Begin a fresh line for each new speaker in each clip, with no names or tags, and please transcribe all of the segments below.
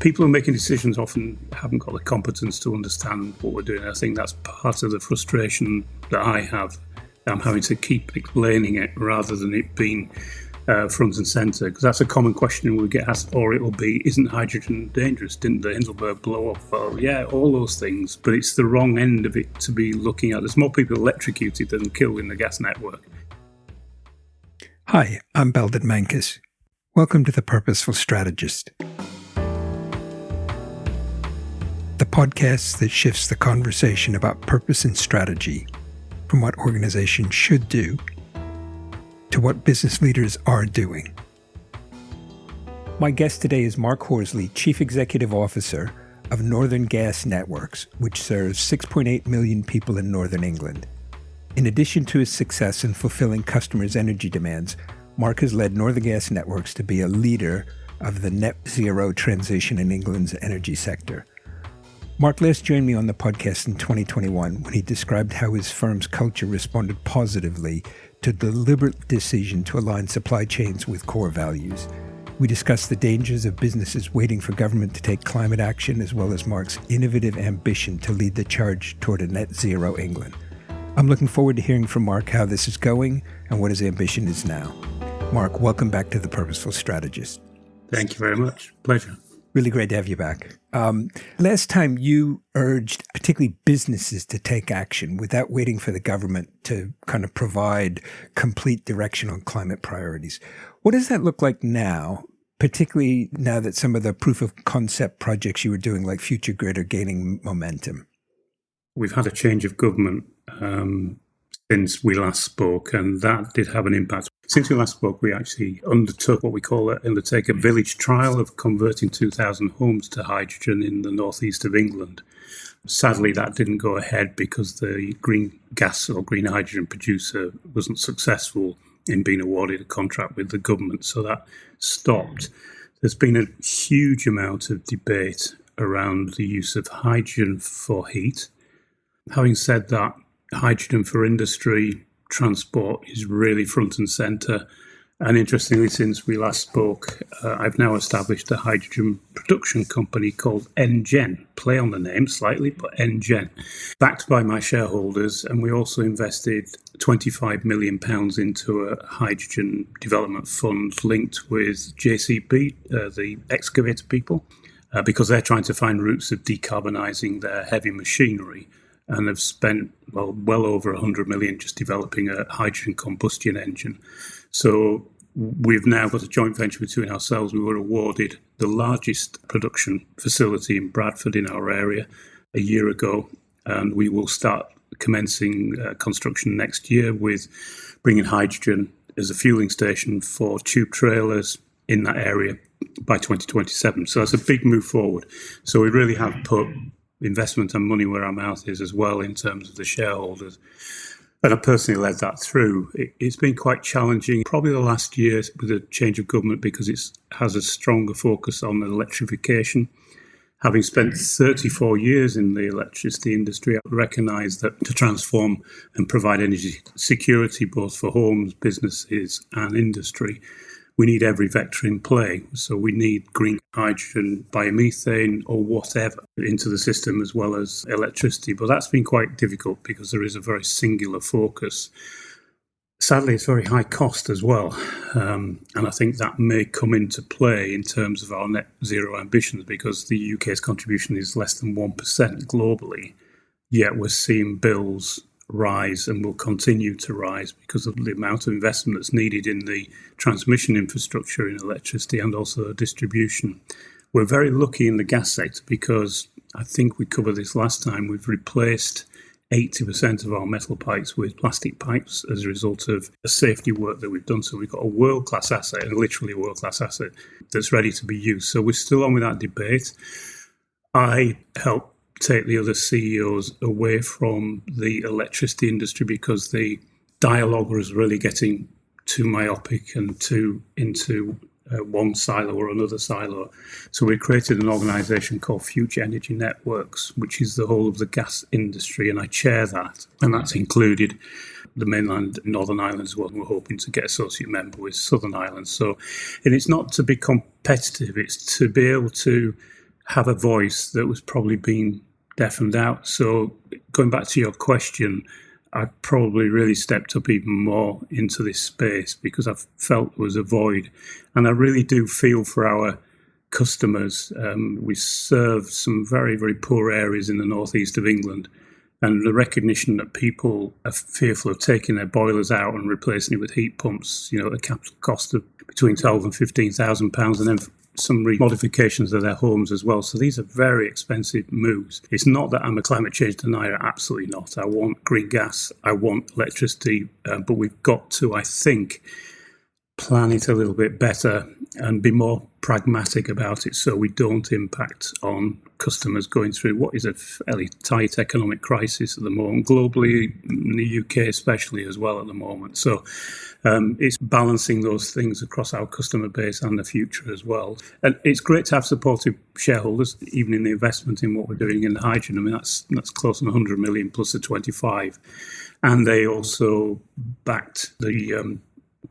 people who are making decisions often haven't got the competence to understand what we're doing. I think that's part of the frustration that I have. I'm having to keep explaining it rather than it being front and centre, because that's a common question we get asked, or it'll be, isn't hydrogen dangerous? Didn't the Hindenburg blow up? Well, yeah, all those things, but it's the wrong end of it to be looking at. There's more people electrocuted than killed in the gas network.
Hi, I'm Belden Menkus. Welcome to the Purposeful Strategist, the podcast that shifts the conversation about purpose and strategy from what organizations should do to what business leaders are doing. My guest today is Mark Horsley, Chief Executive Officer of Northern Gas Networks, which serves 6.8 million people in Northern England. In addition to his success in fulfilling customers' energy demands, Mark has led Northern Gas Networks to be a leader of the net zero transition in England's energy sector. Mark last joined me on the podcast in 2021 when he described how his firm's culture responded positively to the deliberate decision to align supply chains with core values. We discussed the dangers of businesses waiting for government to take climate action, as well as Mark's innovative ambition to lead the charge toward a net zero England. I'm looking forward to hearing from Mark how this is going and what his ambition is now. Mark, welcome back to the Purposeful Strategist.
Thank you very much. Pleasure.
Really great to have you back. Last time you urged particularly businesses to take action without waiting for the government to kind of provide complete direction on climate priorities. What does that look like now, particularly now that some of the proof of concept projects you were doing like Future Grid are gaining momentum?
We've had a change of government since we last spoke, and that did have an impact. Since we last spoke, we actually undertook what we call a village trial of converting 2,000 homes to hydrogen in the northeast of England. Sadly, that didn't go ahead because the green gas or green hydrogen producer wasn't successful in being awarded a contract with the government, so that stopped. There's been a huge amount of debate around the use of hydrogen for heat. Having said that, hydrogen for industry, transport is really front and centre. And interestingly, since we last spoke, I've now established a hydrogen production company called NGen. Play on the name slightly, but NGen. Backed by my shareholders, and we also invested £25 million into a hydrogen development fund linked with JCB, the excavator people, because they're trying to find routes of decarbonising their heavy machinery. And have spent well over 100 million just developing a hydrogen combustion engine. So we've now got a joint venture between ourselves. We were awarded the largest production facility in Bradford in our area a year ago, and we will start commencing construction next year with bringing hydrogen as a fueling station for tube trailers in that area by 2027. So that's a big move forward. So we really have put investment and money where our mouth is as well in terms of the shareholders. And I personally led that through. It's been quite challenging, probably the last year with a change of government, because it has a stronger focus on electrification. Having spent 34 years in the electricity industry, I recognise that to transform and provide energy security both for homes, businesses and industry, we need every vector in play. So we need green hydrogen, biomethane or whatever into the system as well as electricity. But that's been quite difficult because there is a very singular focus. Sadly, it's very high cost as well. And I think that may come into play in terms of our net zero ambitions, because the UK's contribution is less than 1% globally. Yet we're seeing bills rise and will continue to rise because of the amount of investment that's needed in the transmission infrastructure in electricity and also distribution. We're very lucky in the gas sector because I think we covered this last time. We've replaced 80% of our metal pipes with plastic pipes as a result of the safety work that we've done. So we've got a world-class asset, and literally a world-class asset that's ready to be used. So we're still on with that debate. I help take the other CEOs away from the electricity industry because the dialogue was really getting too myopic and too into one silo or another silo. So we created an organisation called Future Energy Networks, which is the whole of the gas industry, and I chair that. And that's included the mainland Northern Ireland as well. We're hoping to get associate member with Southern Ireland. So, and it's not to be competitive, it's to be able to have a voice that was probably being deafened out. So going back to your question, I probably really stepped up even more into this space because I felt there was a void. And I really do feel for our customers. We serve some very, very poor areas in the northeast of England. And the recognition that people are fearful of taking their boilers out and replacing it with heat pumps, at a capital cost of between £12,000 and £15,000, and then some modifications of their homes as well. So these are very expensive moves. It's not that I'm a climate change denier, absolutely not. I want green gas, I want electricity, but we've got to, I think, plan it a little bit better and be more pragmatic about it so we don't impact on customers going through what is a fairly tight economic crisis at the moment, globally, in the UK especially as well at the moment. So it's balancing those things across our customer base and the future as well. And it's great to have supportive shareholders, even in the investment in what we're doing in hydrogen. I mean, that's close to 100 million plus the 25. And they also backed the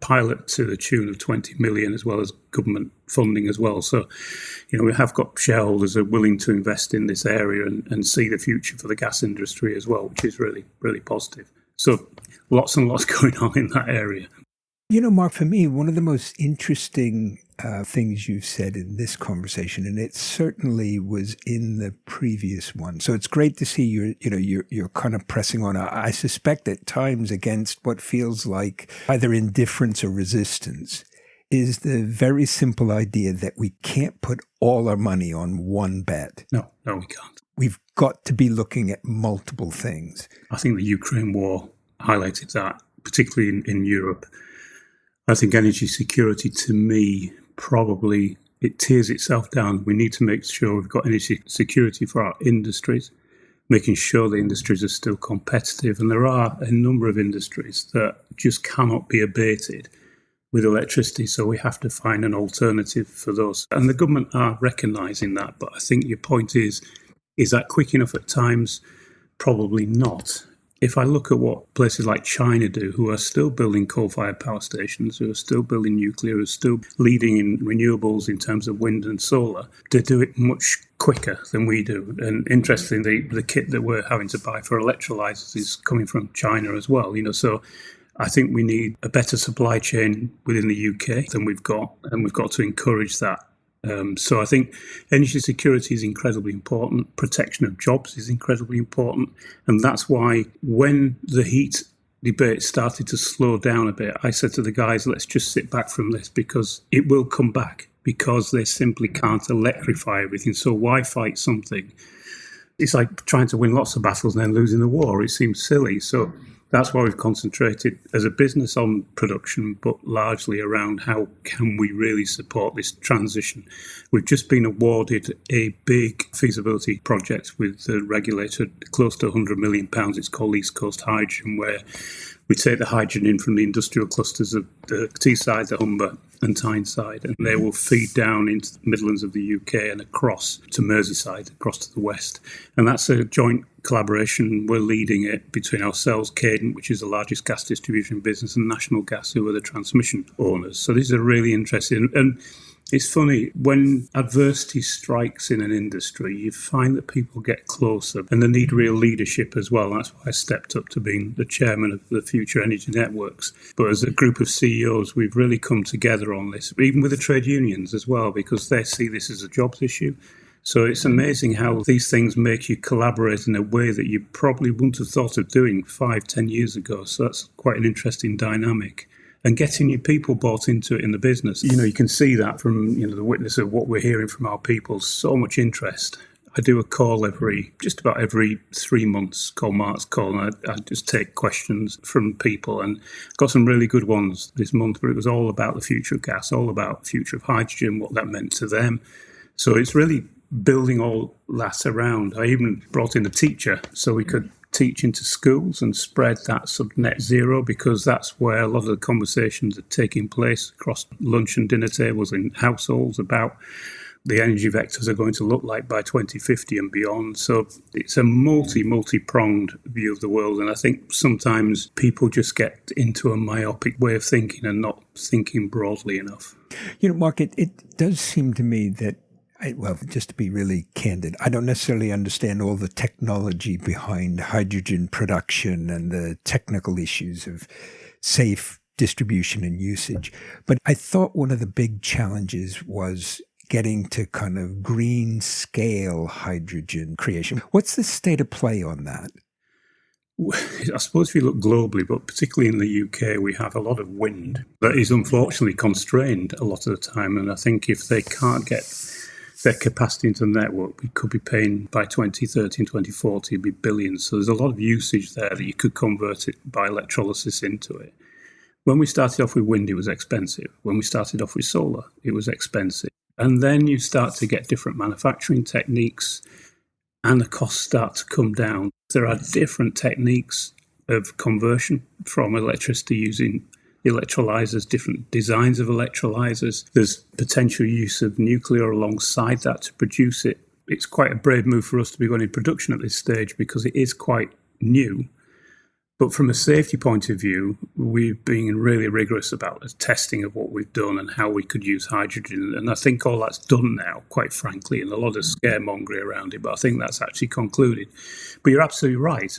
pilot to the tune of 20 million, as well as government funding as well. So, we have got shareholders who are willing to invest in this area and see the future for the gas industry as well, which is really, really positive. So lots and lots going on in that area.
Mark, for me, one of the most interesting things you've said in this conversation, and it certainly was in the previous one. So it's great to see you're kind of pressing on. I suspect at times against what feels like either indifference or resistance is the very simple idea that we can't put all our money on one bet.
No, we can't.
We've got to be looking at multiple things.
I think the Ukraine war highlighted that, particularly in Europe. I think energy security, to me, probably it tears itself down. We need to make sure we've got energy security for our industries, making sure the industries are still competitive. And there are a number of industries that just cannot be abated with electricity. So we have to find an alternative for those. And the government are recognising that. But I think your point is that quick enough at times? Probably not. If I look at what places like China do, who are still building coal-fired power stations, who are still building nuclear, who are still leading in renewables in terms of wind and solar, they do it much quicker than we do. And interestingly, the kit that we're having to buy for electrolyzers is coming from China as well. So I think we need a better supply chain within the UK than we've got, and we've got to encourage that. So I think energy security is incredibly important. Protection of jobs is incredibly important. And that's why when the heat debate started to slow down a bit, I said to the guys, let's just sit back from this because it will come back because they simply can't electrify everything. So why fight something? It's like trying to win lots of battles and then losing the war. It seems silly. So that's why we've concentrated as a business on production, but largely around how can we really support this transition. We've just been awarded a big feasibility project with the regulator, close to £100 million. It's called East Coast Hydrogen, where we take the hydrogen in from the industrial clusters of the Teesside, the Humber and Tyneside, and they will feed down into the Midlands of the UK and across to Merseyside, across to the west. And that's a joint collaboration. We're leading it between ourselves, Cadent, which is the largest gas distribution business, and National Gas, who are the transmission owners. So this is a really interesting. And it's funny, when adversity strikes in an industry, you find that people get closer and they need real leadership as well. That's why I stepped up to being the chairman of the Future Energy Networks. But as a group of CEOs, we've really come together on this, even with the trade unions as well, because they see this as a jobs issue. So it's amazing how these things make you collaborate in a way that you probably wouldn't have thought of doing 5-10 years ago. So that's quite an interesting dynamic. And getting your people bought into it in the business. You can see that from, the witness of what we're hearing from our people, so much interest. I do a call just about every 3 months, called Mark's Call, and I just take questions from people. And got some really good ones this month, but it was all about the future of gas, all about the future of hydrogen, what that meant to them. So it's really building all that around. I even brought in a teacher so we could teach into schools and spread that sort of net zero, because that's where a lot of the conversations are taking place across lunch and dinner tables in households about the energy vectors are going to look like by 2050 and beyond. So it's a multi-pronged view of the world. And I think sometimes people just get into a myopic way of thinking and not thinking broadly enough.
Mark, it does seem to me that Well, just to be really candid, I don't necessarily understand all the technology behind hydrogen production and the technical issues of safe distribution and usage. But I thought one of the big challenges was getting to kind of green scale hydrogen creation. What's the state of play on that?
I suppose if you look globally, but particularly in the UK, we have a lot of wind that is unfortunately constrained a lot of the time. And I think if they can't get their capacity into the network, we could be paying by 2030 and 2040, it'd be billions. So there's a lot of usage there that you could convert it by electrolysis into it. When we started off with wind, it was expensive. When we started off with solar, it was expensive. And then you start to get different manufacturing techniques and the costs start to come down. There are different techniques of conversion from electricity using electrolyzers, different designs of electrolyzers. There's potential use of nuclear alongside that to produce it. It's quite a brave move for us to be going in production at this stage because it is quite new. But from a safety point of view, we've been really rigorous about the testing of what we've done and how we could use hydrogen. And I think all that's done now, quite frankly, and a lot of scaremongering around it, but I think that's actually concluded. But you're absolutely right.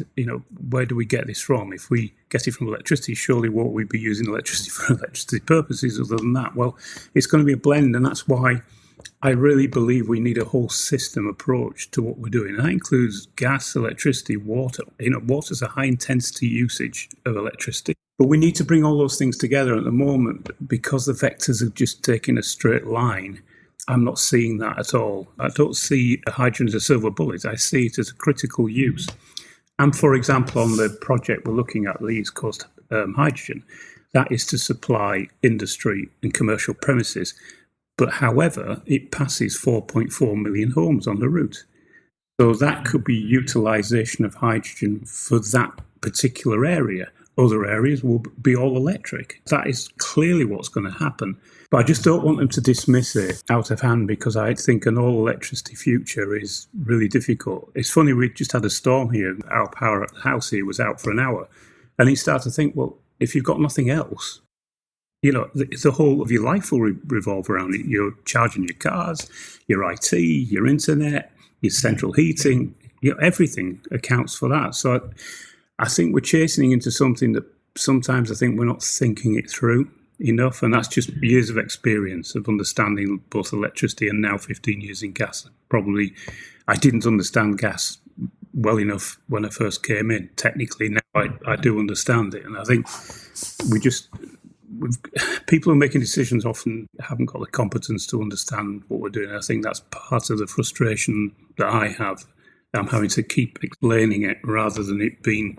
Where do we get this from? If we get it from electricity, surely won't we be using electricity for electricity purposes other than that? Well, it's going to be a blend, and that's why I really believe we need a whole system approach to what we're doing. And that includes gas, electricity, water. Water's a high intensity usage of electricity. But we need to bring all those things together at the moment because the vectors have just taken a straight line. I'm not seeing that at all. I don't see hydrogen as a silver bullet. I see it as a critical use. And for example, on the project we're looking at, the East Coast Hydrogen, that is to supply industry and commercial premises. But however, it passes 4.4 million homes on the route. So that could be utilisation of hydrogen for that particular area. Other areas will be all electric. That is clearly what's going to happen. But I just don't want them to dismiss it out of hand because I think an all-electricity future is really difficult. It's funny, we just had a storm here. Our power at the house here was out for an hour. And you start to think, well, if you've got nothing else, the whole of your life will revolve around it. You're charging your cars, your IT, your internet, your central heating, everything accounts for that. So I think we're chasing into something that sometimes I think we're not thinking it through enough. And that's just years of experience of understanding both electricity and now 15 years in gas. Probably I didn't understand gas well enough when I first came in. Technically now I do understand it. And I think people who are making decisions often haven't got the competence to understand what we're doing. I think that's part of the frustration that I have. I'm having to keep explaining it rather than it being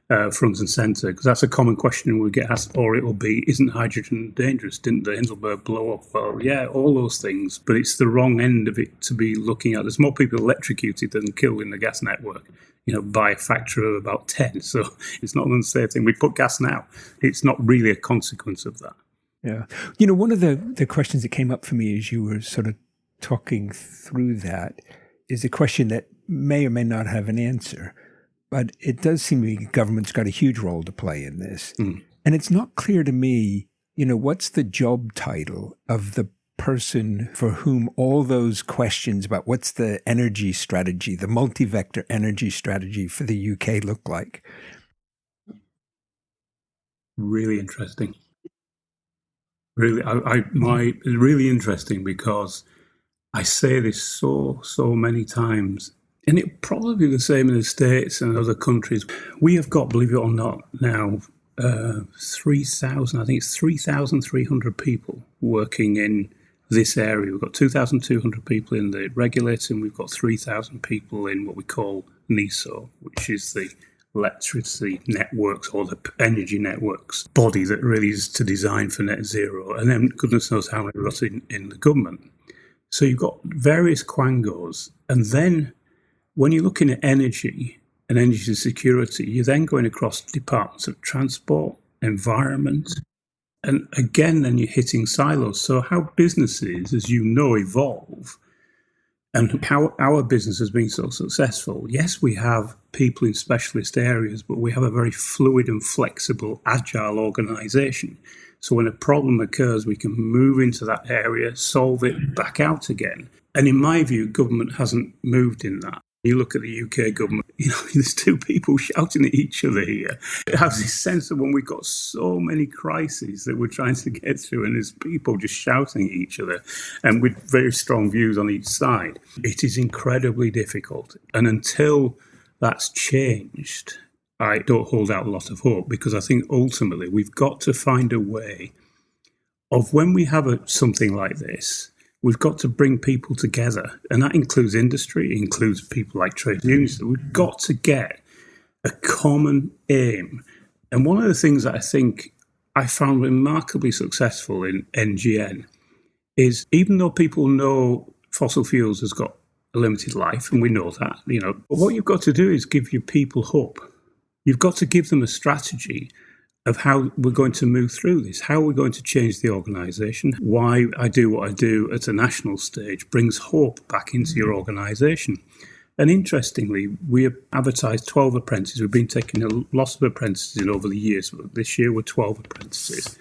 front and centre, because that's a common question we get asked, or it will be, isn't hydrogen dangerous? Didn't the Hindenburg blow up? Well, yeah, all those things, but it's the wrong end of it to be looking at. There's more people electrocuted than killed in the gas network, by a factor of about 10. So it's not an unsafe thing. We put gas now. It's not really a consequence of that.
Yeah. One of the questions that came up for me as you were sort of talking through that is a question that may or may not have an answer, but it does seem to me government's got a huge role to play in this. Mm. And it's not clear to me, what's the job title of the person for whom all those questions about what's the energy strategy, the multi-vector energy strategy for the UK look like?
Really interesting. Really interesting because I say this so many times, and it's probably the same in the States and other countries. We have got, believe it or not, now 3,000, I think it's 3,300 people working in this area. We've got 2,200 people in the regulator, and we've got 3,000 people in what we call NESO, which is the electricity networks or the energy networks body that really is to design for net zero. And then goodness knows how many got in the government. So you've got various quangos. And then when you're looking at energy and energy security, you're then going across departments of transport, environment, and again, then you're hitting silos. So how businesses, as evolve, and how our business has been so successful. Yes, we have people in specialist areas, but we have a very fluid and flexible, agile organisation. So when a problem occurs, we can move into that area, solve it, back out again. And in my view, government hasn't moved in that. You look at the UK government, there's two people shouting at each other here. It has this sense of when we've got so many crises that we're trying to get through, and there's people just shouting at each other and with very strong views on each side. It is incredibly difficult. And until that's changed, I don't hold out a lot of hope, because I think ultimately we've got to find a way of, when we have something like this, we've got to bring people together, and that includes industry, it includes people like trade unions. We've got to get a common aim. And one of the things that I think I found remarkably successful in NGN is, even though people know fossil fuels has got a limited life, and we know that, but what you've got to do is give your people hope. You've got to give them a strategy of how we're going to move through this, how we're going to change the organisation. Why I do what I do at a national stage brings hope back into your organisation. And interestingly, we have advertised 12 apprentices. We've been taking a lot of apprentices in over the years. But this year we're 12 apprentices.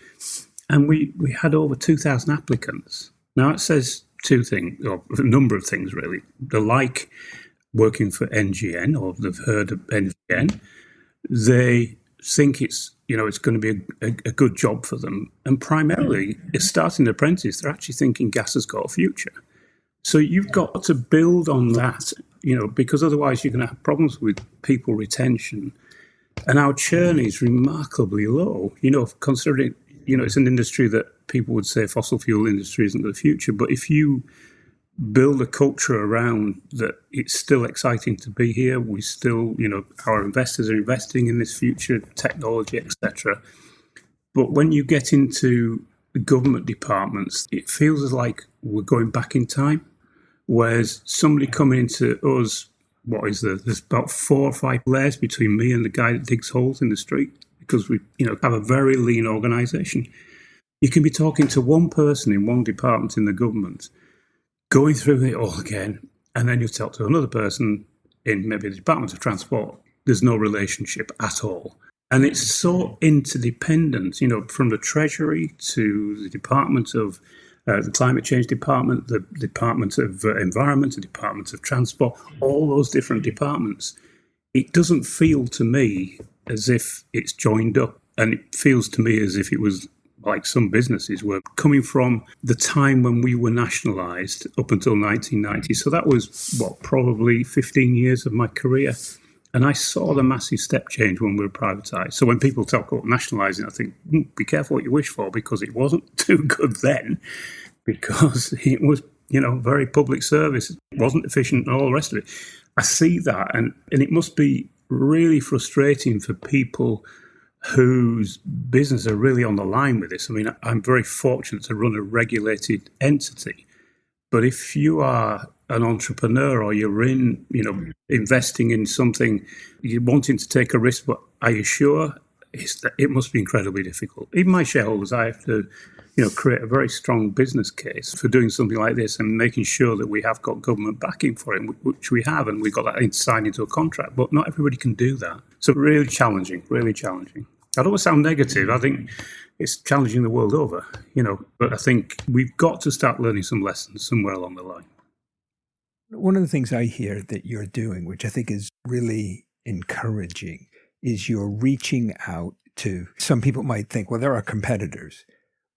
And we had over 2,000 applicants. Now it says two things, or a number of things really. They like working for NGN, or they've heard of NGN. They think it's going to be a good job for them. And primarily, as starting apprentice, they're actually thinking gas has got a future. So you've got to build on that, because otherwise you're going to have problems with people retention. And our churn is remarkably low, considering, it's an industry that people would say fossil fuel industry isn't the future. But if you build a culture around that, it's still exciting to be here. We still, our investors are investing in this future technology, etc. But when you get into the government departments, it feels like we're going back in time. Whereas somebody coming into us, there's about 4 or 5 layers between me and the guy that digs holes in the street, because we, have a very lean organisation. You can be talking to one person in one department in the government, going through it all again, and then you talk to another person in maybe the Department of Transport. There's no relationship at all. And it's so interdependent, from the Treasury to the Department of the Climate Change Department, the Department of Environment, the Department of Transport, all those different departments. It doesn't feel to me as if it's joined up, and it feels to me as if it was like some businesses were coming from the time when we were nationalised up until 1990. So that was, probably 15 years of my career. And I saw the massive step change when we were privatised. So when people talk about nationalising, I think, be careful what you wish for, because it wasn't too good then, because it was, very public service. It wasn't efficient and all the rest of it. I see that, and it must be really frustrating for people whose business are really on the line with this. I mean, I'm very fortunate to run a regulated entity. But if you are an entrepreneur, or you're in, investing in something, you're wanting to take a risk, but are you sure? It must be incredibly difficult. Even my shareholders, I have to, create a very strong business case for doing something like this, and making sure that we have got government backing for it, which we have, and we've got that signed into a contract. But not everybody can do that. So really challenging, really challenging. I don't want to sound negative. I think it's challenging the world over, but I think we've got to start learning some lessons somewhere along the line.
One of the things I hear that you're doing, which I think is really encouraging, is you're reaching out to, some people might think, well, there are competitors,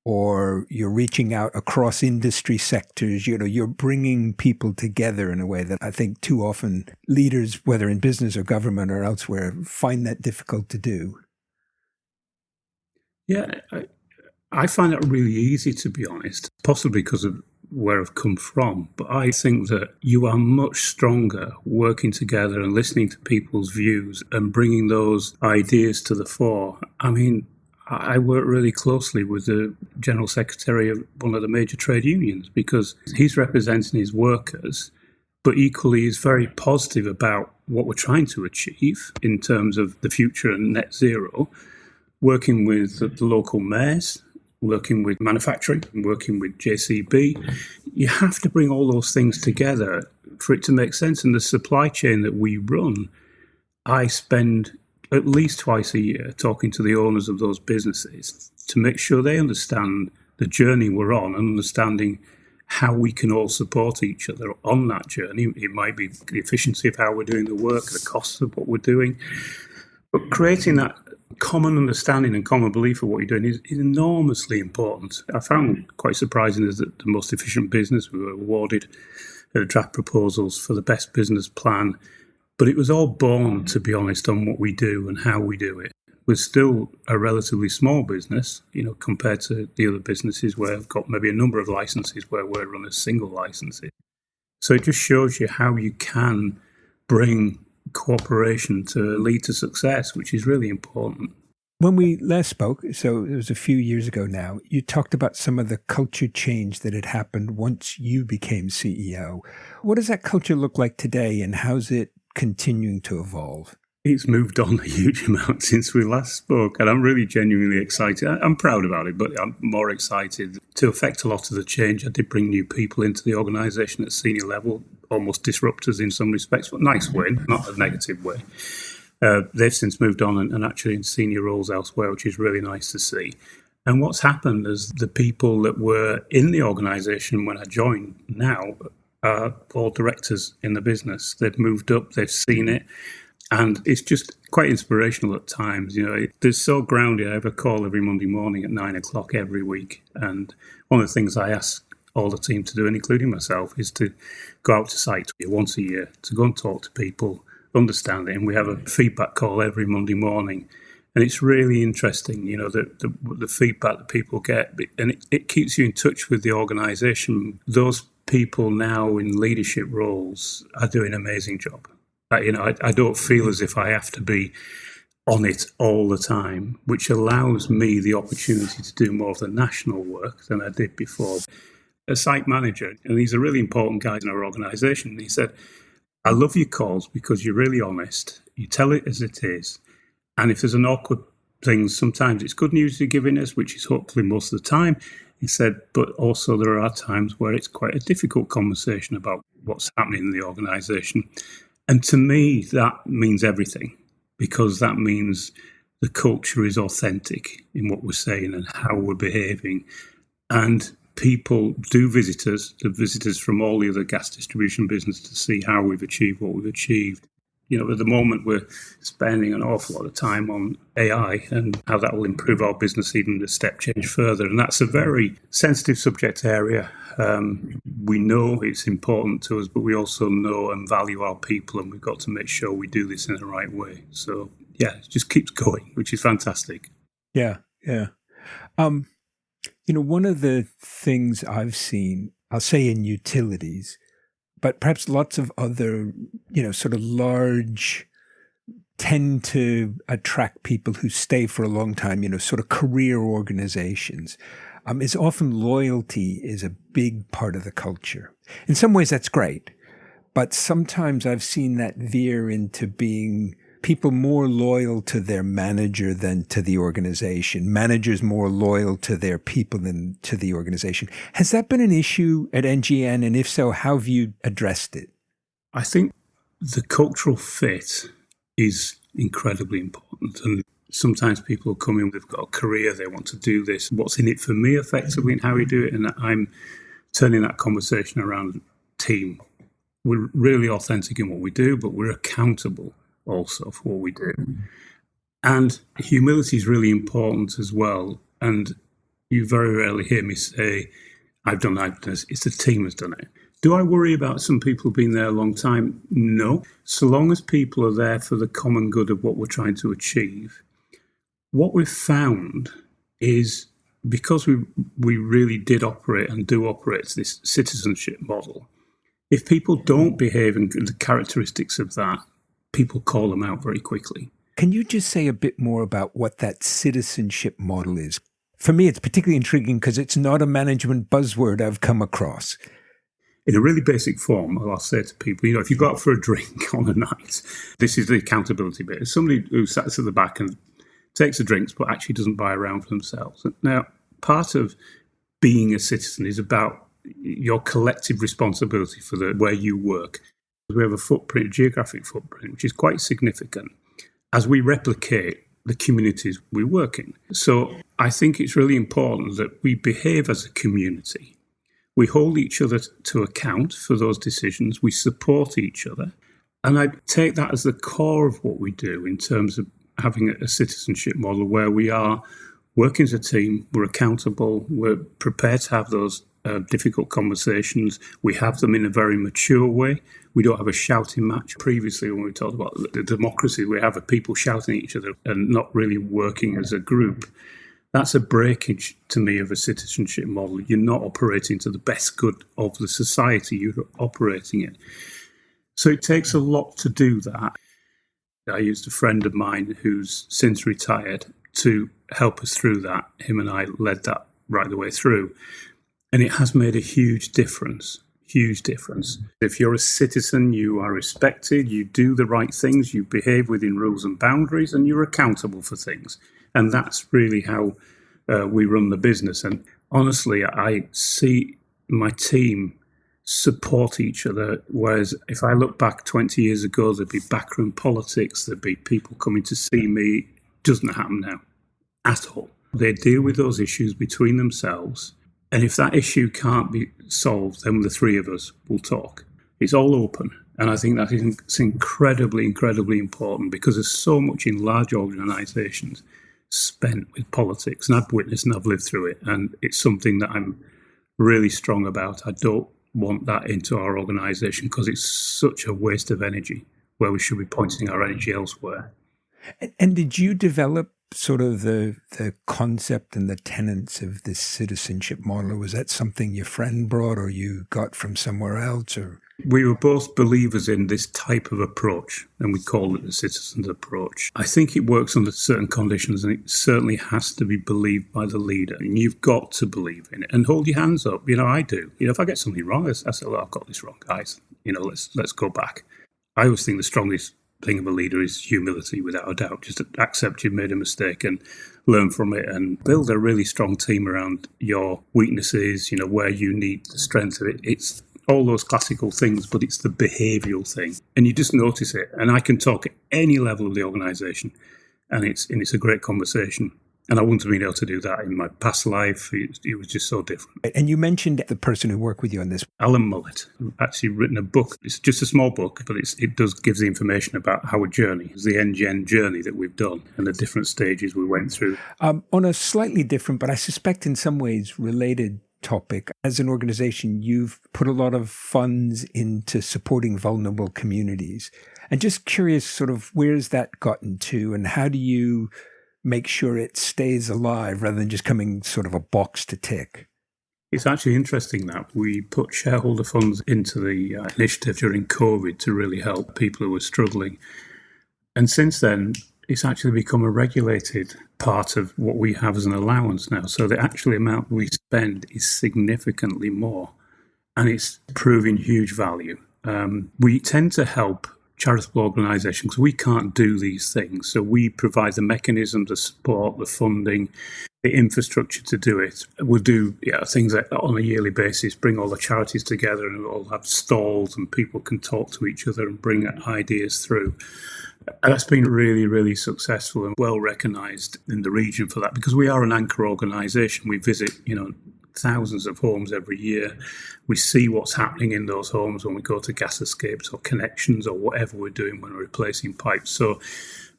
or you're reaching out across industry sectors. You're bringing people together in a way that I think too often leaders, whether in business or government or elsewhere, find that difficult to do.
Yeah, I find that really easy, to be honest, possibly because of where I've come from. But I think that you are much stronger working together and listening to people's views and bringing those ideas to the fore. I mean, I work really closely with the General Secretary of one of the major trade unions, because he's representing his workers, but equally is very positive about what we're trying to achieve in terms of the future and net zero, working with the local mayors, working with manufacturing, working with JCB. You have to bring all those things together for it to make sense. And the supply chain that we run, I spend at least twice a year talking to the owners of those businesses to make sure they understand the journey we're on and understanding how we can all support each other on that journey. It might be the efficiency of how we're doing the work, the costs of what we're doing, but creating that common understanding and common belief of what you're doing is enormously important. I found quite surprising is that the most efficient business, we were awarded draft proposals for the best business plan, but it was all born, to be honest, on what we do and how we do it. We're still a relatively small business, compared to the other businesses where I've got maybe a number of licenses where we're run as single licenses. So it just shows you how you can bring cooperation to lead to success, which is really important.
When we last spoke, so it was a few years ago now, you talked about some of the culture change that had happened once you became CEO. What does that culture look like today, and how's it continuing to evolve?
It's moved on a huge amount since we last spoke, and I'm really genuinely excited. I'm proud about it, but I'm more excited to affect a lot of the change. I did bring new people into the organisation at senior level, almost disruptors in some respects, but nice way, not a negative way. They've since moved on and actually in senior roles elsewhere, which is really nice to see. And what's happened is the people that were in the organisation when I joined now are all directors in the business. They've moved up, they've seen it. And it's just quite inspirational at times. They're so grounded. I have a call every Monday morning at 9 o'clock every week. And one of the things I ask all the team to do, and including myself, is to go out to site once a year, to go and talk to people, understand it. And we have a feedback call every Monday morning. And it's really interesting, the feedback that people get. And it keeps you in touch with the organisation. Those people now in leadership roles are doing an amazing job. I don't feel as if I have to be on it all the time, which allows me the opportunity to do more of the national work than I did before. A site manager, and he's a really important guy in our organisation, he said, I love your calls because you're really honest. You tell it as it is. And if there's an awkward thing, sometimes it's good news you're giving us, which is hopefully most of the time. He said, but also there are times where it's quite a difficult conversation about what's happening in the organisation. And to me, that means everything, because that means the culture is authentic in what we're saying and how we're behaving. And people do visit us, the visitors from all the other gas distribution business, to see how we've achieved what we've achieved. At the moment, we're spending an awful lot of time on AI and how that will improve our business even a step change further. And that's a very sensitive subject area. We know it's important to us, but we also know and value our people, and we've got to make sure we do this in the right way. So, yeah, it just keeps going, which is fantastic.
Yeah. One of the things I've seen, I'll say in utilities, but perhaps lots of other, sort of large, tend to attract people who stay for a long time, sort of career organizations, is often loyalty is a big part of the culture. In some ways, that's great. But sometimes I've seen that veer into being people more loyal to their manager than to the organization, managers more loyal to their people than to the organization. Has that been an issue at NGN? And if so, how have you addressed it?
I think the cultural fit is incredibly important. And sometimes people come in, they've got a career, they want to do this. What's in it for me effectively and how we do it? And I'm turning that conversation around team. We're really authentic in what we do, but we're accountable also for what we do. And humility is really important as well. And you very rarely hear me say, I've done this. It's the team has done it. Do I worry about some people being there a long time? No. So long as people are there for the common good of what we're trying to achieve. What we've found is because we really did operate and do operate this citizenship model, if people don't behave in the characteristics of that, people call them out very quickly.
Can you just say a bit more about what that citizenship model is? For me, it's particularly intriguing because it's not a management buzzword I've come across.
In a really basic form, I'll say to people, if you go out for a drink on a night, this is the accountability bit. It's somebody who sits at the back and takes the drinks but actually doesn't buy around for themselves. Now, part of being a citizen is about your collective responsibility for where you work. We have a geographic footprint, which is quite significant as we replicate the communities we work in. So I think it's really important that we behave as a community. We hold each other to account for those decisions. We support each other. And I take that as the core of what we do in terms of having a citizenship model where we are working as a team, we're accountable, we're prepared to have those difficult conversations. We have them in a very mature way. We don't have a shouting match. Previously, when we talked about the democracy, we have people shouting at each other and not really working as a group. That's a breakage to me of a citizenship model. You're not operating to the best good of the society you're operating in. So it takes a lot to do that. I used a friend of mine who's since retired to help us through that. Him and I led that right the way through. And it has made a huge difference. Huge difference. If you're a citizen, you are respected, you do the right things, you behave within rules and boundaries, and you're accountable for things. And that's really how we run the business. And honestly, I see my team support each other, whereas if I look back 20 years ago, there'd be backroom politics, there'd be people coming to see me. It doesn't happen now at all. They deal with those issues between themselves. And if that issue can't be solved, then the three of us will talk. It's all open. And I think that is incredibly, incredibly important because there's so much in large organisations spent with politics. And I've witnessed and I've lived through it. And it's something that I'm really strong about. I don't want that into our organisation because it's such a waste of energy where we should be pointing our energy elsewhere.
And did you develop sort of the concept and the tenets of this citizenship model? Or was that something your friend brought or you got from somewhere else? Or
we were both believers in this type of approach, and we call it the citizens approach. I think it works under certain conditions, and it certainly has to be believed by the leader. And you've got to believe in it and hold your hands up. I do. If I get something wrong, I say, "Well, I've got this wrong, guys. Let's go back." I always think the strongest thing of a leader is humility, without a doubt. Just accept you've made a mistake and learn from it and build a really strong team around your weaknesses, where you need the strength of it. It's all those classical things, but it's the behavioural thing. And you just notice it. And I can talk at any level of the organisation, and it's a great conversation. And I wouldn't have been able to do that in my past life. It was just so different.
And you mentioned the person who worked with you on this.
Alan Mullet, who actually written a book. It's just a small book, but it does give the information about our journey. It's the NGen journey that we've done and the different stages we went through.
On a slightly different, but I suspect in some ways related topic, as an organization, you've put a lot of funds into supporting vulnerable communities. And just curious, sort of, where's that gotten to and how do you make sure it stays alive rather than just coming sort of a box to tick?
It's actually interesting that we put shareholder funds into the initiative during COVID to really help people who were struggling. And since then, it's actually become a regulated part of what we have as an allowance now. So the actual amount we spend is significantly more, and it's proving huge value. We tend to help charitable organisations because we can't do these things. So we provide the mechanism, the support, the funding, the infrastructure to do it. We'll do things like on a yearly basis, bring all the charities together and we'll have stalls and people can talk to each other and bring ideas through. And that's been really, really successful and well recognised in the region for that because we are an anchor organisation. We visit, thousands of homes every year. We see what's happening in those homes when we go to gas escapes or connections or whatever we're doing when we're replacing pipes. So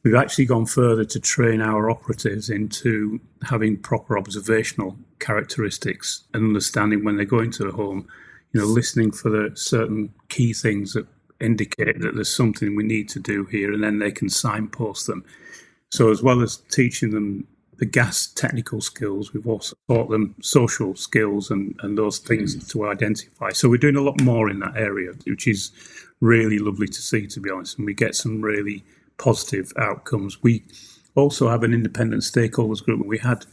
we've actually gone further to train our operatives into having proper observational characteristics and understanding when they go into a home, listening for the certain key things that indicate that there's something we need to do here, and then they can signpost them. So as well as teaching them the gas technical skills, we've also taught them social skills and those things to identify. So we're doing a lot more in that area, which is really lovely to see, to be honest, and we get some really positive outcomes. We also have an independent stakeholders group. We had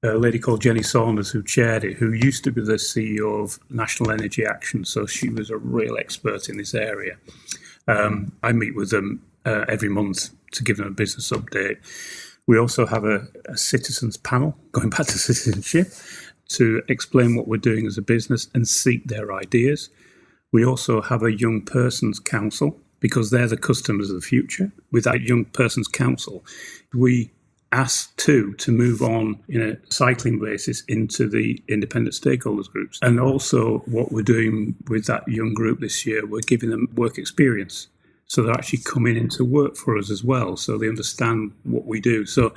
a lady called Jenny Saunders who chaired it, who used to be the CEO of National Energy Action, so she was a real expert in this area. I meet with them every month to give them a business update. We also have a citizens panel, going back to citizenship, to explain what we're doing as a business and seek their ideas. We also have a young persons council because they're the customers of the future. With that young persons council, we asked to move on in a cycling basis into the independent stakeholders groups. And also what we're doing with that young group this year, we're giving them work experience. So they're actually coming into work for us as well. So they understand what we do. So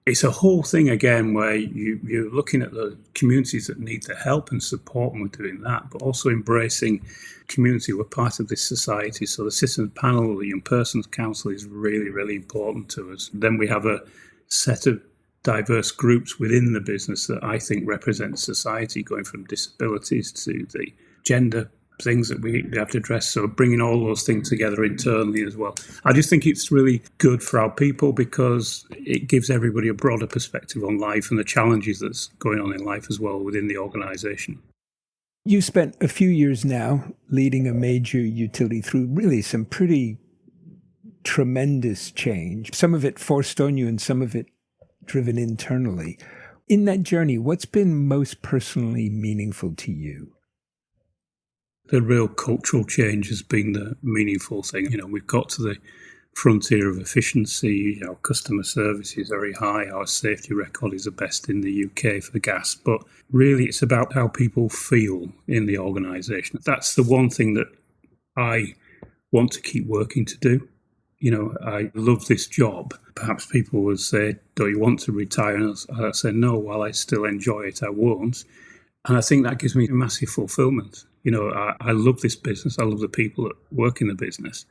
it's a whole thing again where you're looking at the communities that need the help and support, and we're doing that, but also embracing community. We're part of this society. So the citizens panel, the young persons council is really, really important to us. Then we have a set of diverse groups within the business that I think represent society, going from disabilities to the gender things that we have to address. So bringing all those things together internally as well. I just think it's really good for our people because it gives everybody a broader perspective on life and the challenges that's going on in life as well within the organisation.
You spent a few years now leading a major utility through really some pretty tremendous change, some of it forced on you and some of it driven internally. In that journey, what's been most personally meaningful to you?
The real cultural change has been the meaningful thing. We've got to the frontier of efficiency. Our customer service is very high. Our safety record is the best in the UK for gas. But really, it's about how people feel in the organisation. That's the one thing that I want to keep working to do. I love this job. Perhaps people would say, do you want to retire? And I say, no, while I still enjoy it, I won't. And I think that gives me massive fulfillment. I love this business. I love the people that work in the business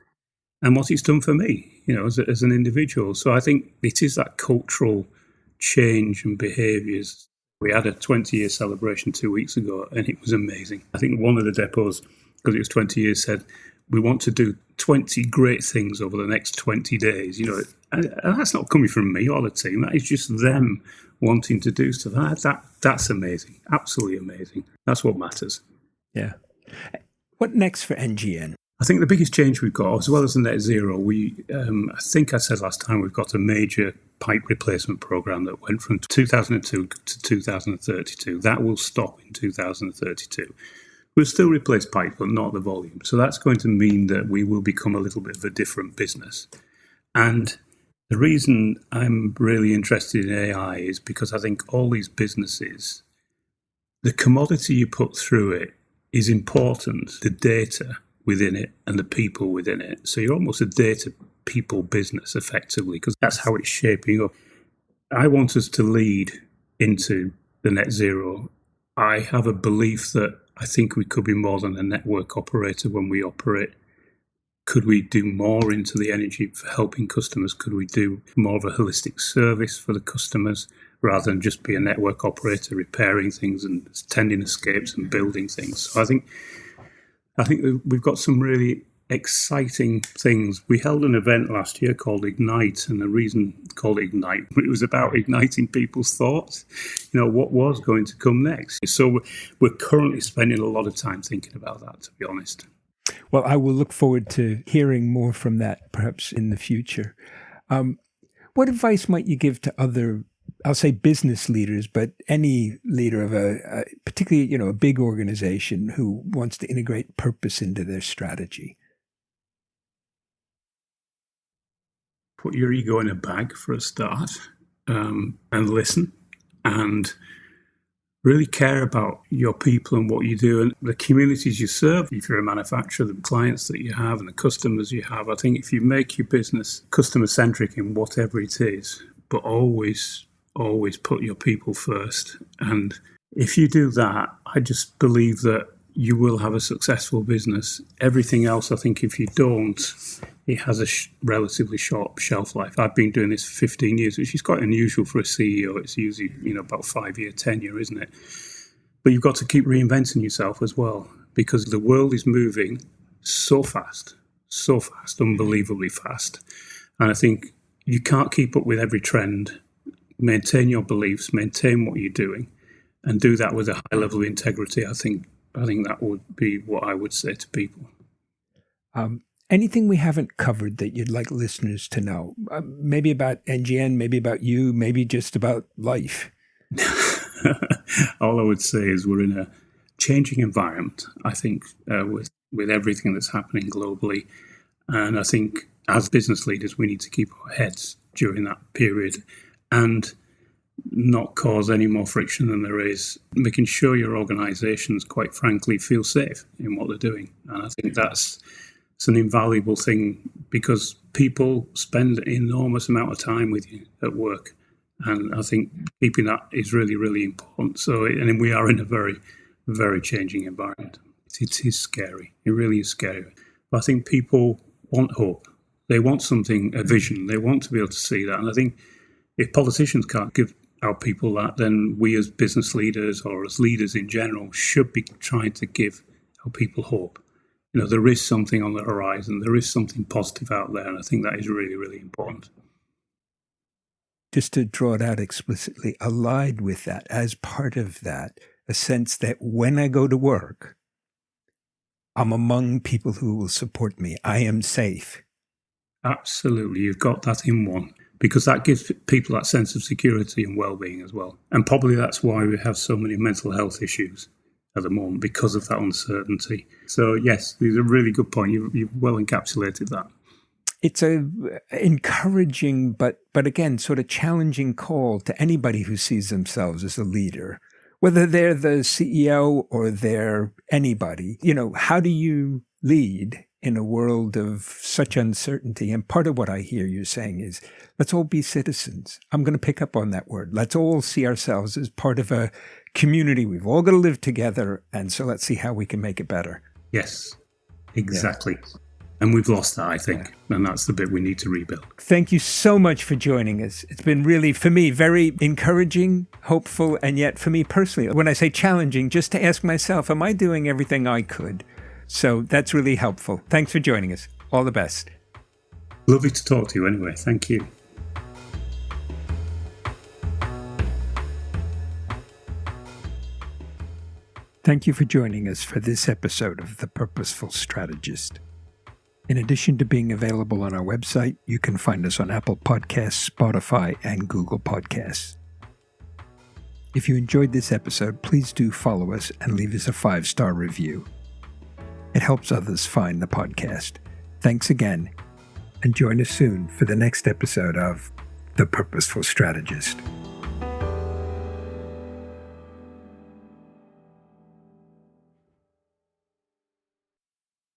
and what it's done for me, as an individual. So I think it is that cultural change and behaviours. We had a 20-year celebration 2 weeks ago and it was amazing. I think one of the depots, because it was 20 years, said, we want to do 20 great things over the next 20 days, and that's not coming from me or the team. That is just them wanting to do stuff. That's amazing. Absolutely amazing. That's what matters.
Yeah. What next for NGN?
I think the biggest change we've got, as well as the net zero, I think I said last time, we've got a major pipe replacement programme that went from 2002 to 2032. That will stop in 2032. We'll still replace pipe, but not the volume. So that's going to mean that we will become a little bit of a different business. And the reason I'm really interested in AI is because I think all these businesses, the commodity you put through it is important, the data within it and the people within it. So you're almost a data people business effectively, because that's how it's shaping up. I want us to lead into the net zero. I have a belief that I think we could be more than a network operator when we operate. Could we do more into the energy for helping customers? Could we do more of a holistic service for the customers rather than just be a network operator repairing things and tending escapes and building things? So I think we've got some really exciting things. We held an event last year called Ignite, and the reason called Ignite, it was about igniting people's thoughts, what was going to come next. So we're currently spending a lot of time thinking about that, to be honest.
Well, I will look forward to hearing more from that perhaps in the future. What advice might you give to other, I'll say business leaders, but any leader of a particularly, a big organization who wants to integrate purpose into their strategy?
Put your ego in a bag for a start, and listen, and really care about your people and what you do and the communities you serve. If you're a manufacturer, the clients that you have and the customers you have, I think if you make your business customer-centric in whatever it is, but always put your people first. And if you do that, I just believe that you will have a successful business. Everything else, I think if you don't, it has a relatively short shelf life. I've been doing this for 15 years, which is quite unusual for a CEO. It's usually, about 5-year tenure, isn't it? But you've got to keep reinventing yourself as well, because the world is moving so fast, unbelievably fast. And I think you can't keep up with every trend. Maintain your beliefs, maintain what you're doing, and do that with a high level of integrity. I think that would be what I would say to people.
Anything we haven't covered that you'd like listeners to know? Maybe about NGN, maybe about you, maybe just about life.
All I would say is we're in a changing environment, I think, with with everything that's happening globally. And I think as business leaders, we need to keep our heads during that period and not cause any more friction than there is, making sure your organisations, quite frankly, feel safe in what they're doing. And I think it's an invaluable thing, because people spend an enormous amount of time with you at work. And I think keeping that is really, really important. And we are in a very, very changing environment. It is scary. It really is scary. But I think people want hope. They want something, a vision. They want to be able to see that. And I think if politicians can't give our people that, then we as business leaders or as leaders in general should be trying to give our people hope. There is something on the horizon. There is something positive out there. And I think that is really, really important.
Just to draw it out explicitly, allied with that, as part of that, a sense that when I go to work, I'm among people who will support me. I am safe.
Absolutely. You've got that in one, because that gives people that sense of security and well-being as well. And probably that's why we have so many mental health issues at the moment, because of that uncertainty. So yes, these are a really good point. You've well encapsulated that.
It's a encouraging, but again, sort of challenging call to anybody who sees themselves as a leader, whether they're the CEO or they're anybody. How do you lead in a world of such uncertainty? And part of what I hear you saying is, let's all be citizens. I'm going to pick up on that word. Let's all see ourselves as part of a community. We've all got to live together. And so let's see how we can make it better.
Yes, exactly. Yeah. And we've lost that, I think. Yeah. And that's the bit we need to rebuild.
Thank you so much for joining us. It's been really, for me, very encouraging, hopeful, and yet for me personally, when I say challenging, just to ask myself, am I doing everything I could? So that's really helpful. Thanks for joining us. All the best.
Lovely to talk to you anyway. Thank you.
Thank you for joining us for this episode of The Purposeful Strategist. In addition to being available on our website, you can find us on Apple Podcasts, Spotify, and Google Podcasts. If you enjoyed this episode, please do follow us and leave us a 5-star review. It helps others find the podcast. Thanks again, and join us soon for the next episode of The Purposeful Strategist.